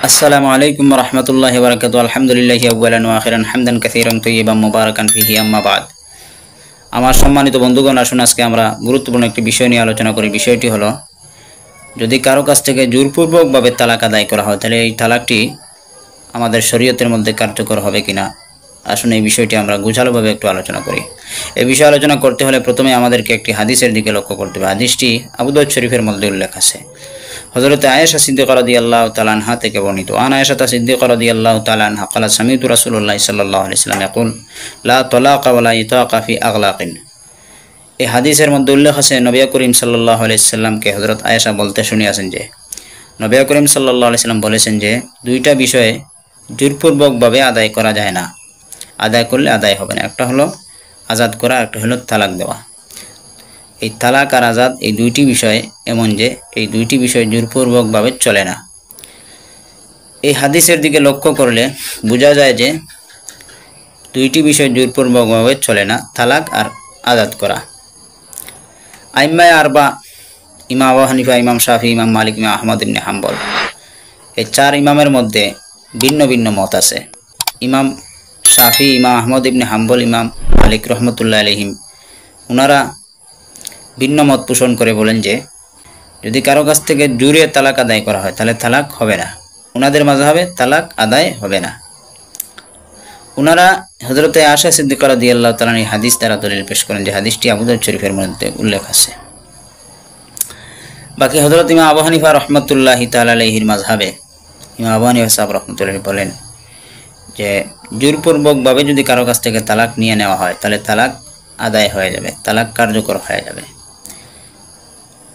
আসসালামু আলাইকুম ওয়া রাহমাতুল্লাহি ওয়া বারাকাতুহু। আলহামদুলিল্লাহি আউওয়ালান ওয়া আখিরান হামদান কাসীরান তাইয়িবান মুবারাকান ফিহি, আম্মা বাদ। আমার সম্মানিত বন্ধুগণ, আসুন আজকে আমরা গুরুত্বপূর্ণ একটি বিষয় নিয়ে আলোচনা করি। বিষয়টি হলো, যদি কারো কাছ থেকে জোরপূর্বকভাবে তালাক আদায় করা হয়, তাহলে এই তালাকটি আমাদের শরীয়তের মধ্যে কার্যকর হবে কিনা। আসুন এই বিষয়টি আমরা গোছালোভাবে একটু আলোচনা করি। এই বিষয়ে আলোচনা করতে হলে প্রথমে আমাদেরকে একটি হাদিসের দিকে লক্ষ্য করতে হবে। হাদিসটি আবু দাউদ শরীফের মধ্যে উল্লেখ আছে। হযরত আয়েশা সিদ্দিকা রাদিয়াল্লাহু তাআলা আনহা থেকে বর্ণিত। আন আয়েশা সিদ্দিকা রাদিয়াল্লাহু তাআলা আনহা قالت سمعت رسول الله صلى الله عليه وسلم يقول لا طلاق ولا ইতাকা في اغلاق। এই হাদিসের মধ্যে উল্লেখ আছে, নবী করিম সাল্লাল্লাহু আলাইহি সাল্লামকে হযরত আয়েশা বলতে শুনিয়েছেন যে, নবী করিম সাল্লাল্লাহু আলাইহি সাল্লাম বলেছেন যে, দুইটা বিষয়ে জোরপূর্বকভাবে আদায় করা যায় না, আদায় করলে আদায় হবে না। একটা হলো আজাদ করা, একটা হলো তালাক দেওয়া। এই তালাক আর আজাদ এই দুইটি বিষয় এমন যে এই দুইটি বিষয় জোরপূর্বকভাবে চলে না। এই হাদিসের দিকে লক্ষ্য করলে বোঝা যায় যে দুইটি বিষয় জোরপূর্বকভাবে চলে না, তালাক আর আজাদ করা। আইম্মায়ে আরবা, ইমাম আবু হানিফা, ইমাম শাফি, ইমাম মালিক, ইমাম আহমদ ইবনে হাম্বল, এই চার ইমামের মধ্যে ভিন্ন ভিন্ন মত আছে। ইমাম শাফি, ইমাম আহমদ ইবনে হাম্বল, ইমাম মালিক রহমতুল্লাহ আলাইহিম, ওনারা ভিন্ন মত পোষণ করে বলেন যে, যদি কারো কাছ থেকে জোরে তালাক আদায় করা হয় তাহলে তালাক হবে না। ওনাদের মাযহাবে তালাক আদায় হবে না। ওনারা হযরত আয়েশা সিদ্দিকা রাদিয়াল্লাহু তাআলা এই হাদিস দ্বারা দলিল পেশ করেন, যে হাদিসটি আবু দাউদ শরীফের মধ্যে উল্লেখ আছে। বাকি হযরত ইমাম আবু হানিফা রহমতুল্লাহি তাআলা আলাইহির মাযহাবে, ইমাম আবু হানিফা সাহেব রহমতুল্লাহি বলেন যে, জোরপূর্বকভাবে যদি কারো কাছ থেকে তালাক নিয়ে নেওয়া হয় তাহলে তালাক আদায় হয়ে যাবে, তালাক কার্যকর হয়ে যাবে।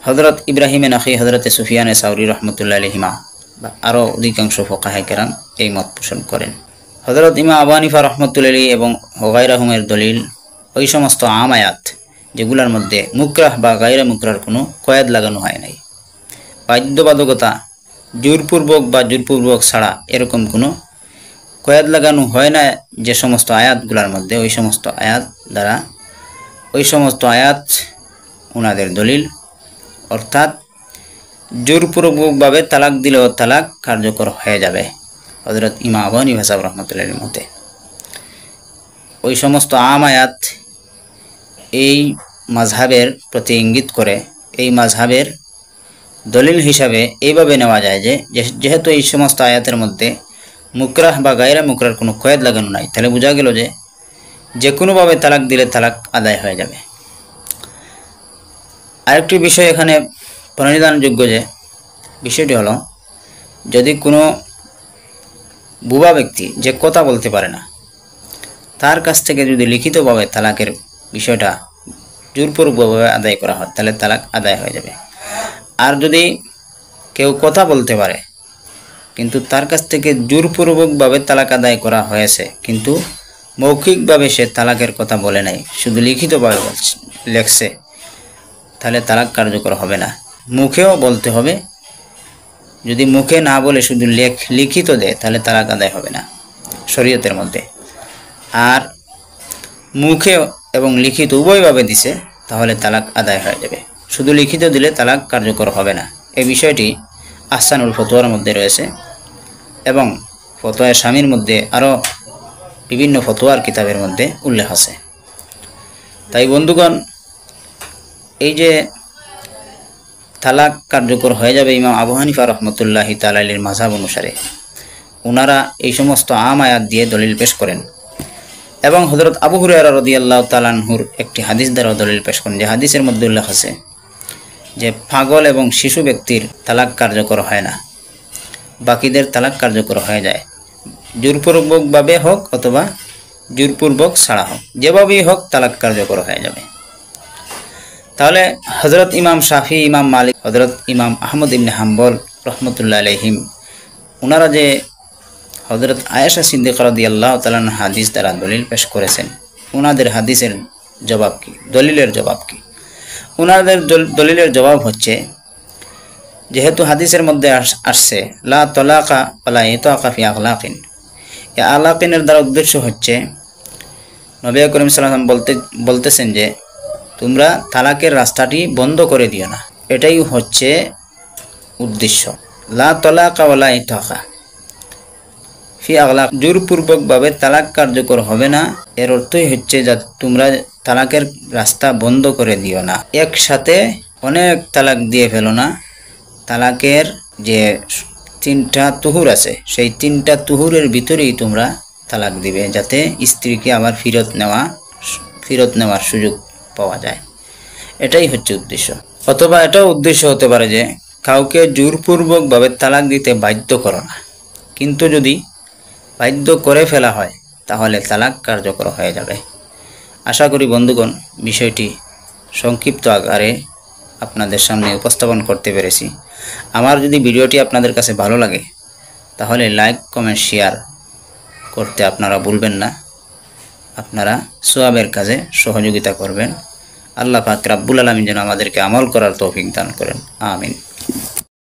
হযরত ইব্রাহিম নাখি, হযরত সুফিয়ান সাউরি রহমতুল্লাহ আলাইহিমা বা আরও অধিকাংশ ফুকাহায়ে কেরাম এই মত পোষণ করেন। হযরত ইমাম আবু হানিফা রহমতুল্লাহি এবং গায়রুহুমের দলিল ওই সমস্ত আম আয়াত যেগুলোর মধ্যে মুকরাহ বা গায়রে মুকরার কোনো কয়েদ লাগানো হয় নাই, বাধ্যবাধকতা জোরপূর্বক বা জোরপূর্বক ছাড়া এরকম কোনো কয়েদ লাগানো হয় না যে সমস্ত আয়াতগুলোর মধ্যে, ওই সমস্ত আয়াত দ্বারা ওই সমস্ত আয়াত ওনাদের দলিল। অর্থাৎ জোরপূর্বকভাবে তালাক দিলেও তালাক কার্যকর হয়ে যাবে হযরত ইমাম আবু হানিফা সাহেব রহমতুল্লাহির মতে। ওই সমস্ত আম আয়াত এই মাযহাবের প্রতি ইঙ্গিত করে, এই মাযহাবের দলিল হিসাবে এইভাবে নেওয়া যায় যে, যেহেতু এই সমস্ত আয়াতের মধ্যে মুকরাহ বা গায়রে মুকরার কোনো কয়েদ লাগানো নাই, তাহলে বোঝা গেল যে যে কোনোভাবে তালাক দিলে তালাক আদায় হয়ে যাবে। আরেকটি বিষয় এখানে প্রণিধানযোগ্য যে বিষয়টি হলো, যদি কোনো বুবা ব্যক্তি যে কথা বলতে পারে না, তার কাছ থেকে যদি লিখিতভাবে তালাকের বিষয়টা জোরপূর্বকভাবে আদায় করা হয় তাহলে তালাক আদায় হয়ে যাবে। আর যদি কেউ কথা বলতে পারে কিন্তু তার কাছ থেকে জোরপূর্বকভাবে তালাক আদায় করা হয়েছে, কিন্তু মৌখিকভাবে সে তালাকের কথা বলে নাই, শুধু লিখিতভাবে লেখছে, তাহলে তালাক কার্যকর হবে না। মুখেও বলতে হবে, যদি মুখে না বলে শুধু লিখিত দেয় তাহলে তালাক আদায় হবে না শরীয়তের মধ্যে। আর মুখে এবং লিখিত উভয়ভাবে দিছে তাহলে তালাক আদায় হয়ে যাবে। শুধু লিখিত দিলে তালাক কার্যকর হবে না। এই বিষয়টি আহসানুল ফতোয়ার মধ্যে রয়েছে এবং ফতোয়া শামীর মধ্যে আরও বিভিন্ন ফতোয়ার কিতাবের মধ্যে উল্লেখ আছে। তাই বন্ধুগণ, এই যে তালাক কার্যকর হয়ে যাবে ইমাম আবু হানিফা রহমতুল্লাহি তাআলা আলাইহির মাযহাব অনুসারে, ওনারা এই সমস্ত আম আয়াত দিয়ে দলিল পেশ করেন এবং হযরত আবু হুরায়রা রাদিয়াল্লাহু তাআলা আনহুর একটি হাদিস দ্বারা দলিল পেশ করেন, যে হাদিসের মধ্যে উল্লেখ আছে যে পাগল এবং শিশু ব্যক্তির তালাক কার্যকর হয় না, বাকিদের তালাক কার্যকর হয়ে যায়, জোরপূর্বকভাবে হোক অথবা জোরপূর্বক ছাড়া হোক, যেভাবেই হোক তালাক কার্যকর হয়ে যাবে। তাহলে হযরত ইমাম শাফি, ইমাম মালিক, হযরত ইমাম আহমদ ইবনে হাম্বল রহমতুল্লাহ আলাইহিম, ওনারা যে হযরত আয়েশা সিদ্দিকা রাদিয়াল্লাহু তাআলা হাদিস দ্বারা দলিল পেশ করেছেন, ওনাদের হাদিসের জবাব কি, দলিলের জবাব কি? ওনাদের দলিলের জবাব হচ্ছে, যেহেতু হাদিসের মধ্যে আসছে লা তালাকা ওয়ালা ইতাকা ফি আগলাকিন, এই আলাকিনের দ্বারা উদ্দেশ্য হচ্ছে নবী করিম সাল্লাল্লাহু আলাইহি ওয়াসাল্লাম বলতেছেন যে তোমরা তালাকের রাস্তাটি বন্ধ করে দিও না, এটাই হচ্ছে উদ্দেশ্য। লা তালাকা ওয়ালা ইতাকা, ফি আগলাক, জোরপূর্বকভাবে তালাক কার্যকর হবে না, এর অর্থই হচ্ছে যে তোমরা তালাকের রাস্তা বন্ধ করে দিও না, একসাথে অনেক তালাক দিয়ে ফেলো না। তালাকের যে 3টা তুহুর আছে, সেই 3টা তুহুরের ভিতরেই তোমরা তালাক দিবে, যাতে স্ত্রীকে আবার ফিরত নেওয়ার সুযোগ পাওয়া যায়। এটাই হচ্ছে উদ্দেশ্য। অথবা এটাও উদ্দেশ্য হতে পারে যে কাউকে জোরপূর্বকভাবে তালাক দিতে বাধ্য করো না, কিন্তু যদি বাধ্য করে ফেলা হয় তাহলে তালাক কার্যকর হয়ে যাবে। আশা করি বন্ধুগণ বিষয়টি সংক্ষিপ্ত আকারে আপনাদের সামনে উপস্থাপন করতে পেরেছি। আমার যদি ভিডিওটি আপনাদের কাছে ভালো লাগে তাহলে লাইক, কমেন্ট, শেয়ার করতে আপনারা ভুলবেন না। আপনারা সওয়াবের কাজে সহযোগিতা করবেন। আল্লাহ পাক রাব্বুল আলামিন যেন আমাদেরকে আমল করার তৌফিক দান করেন। আমিন।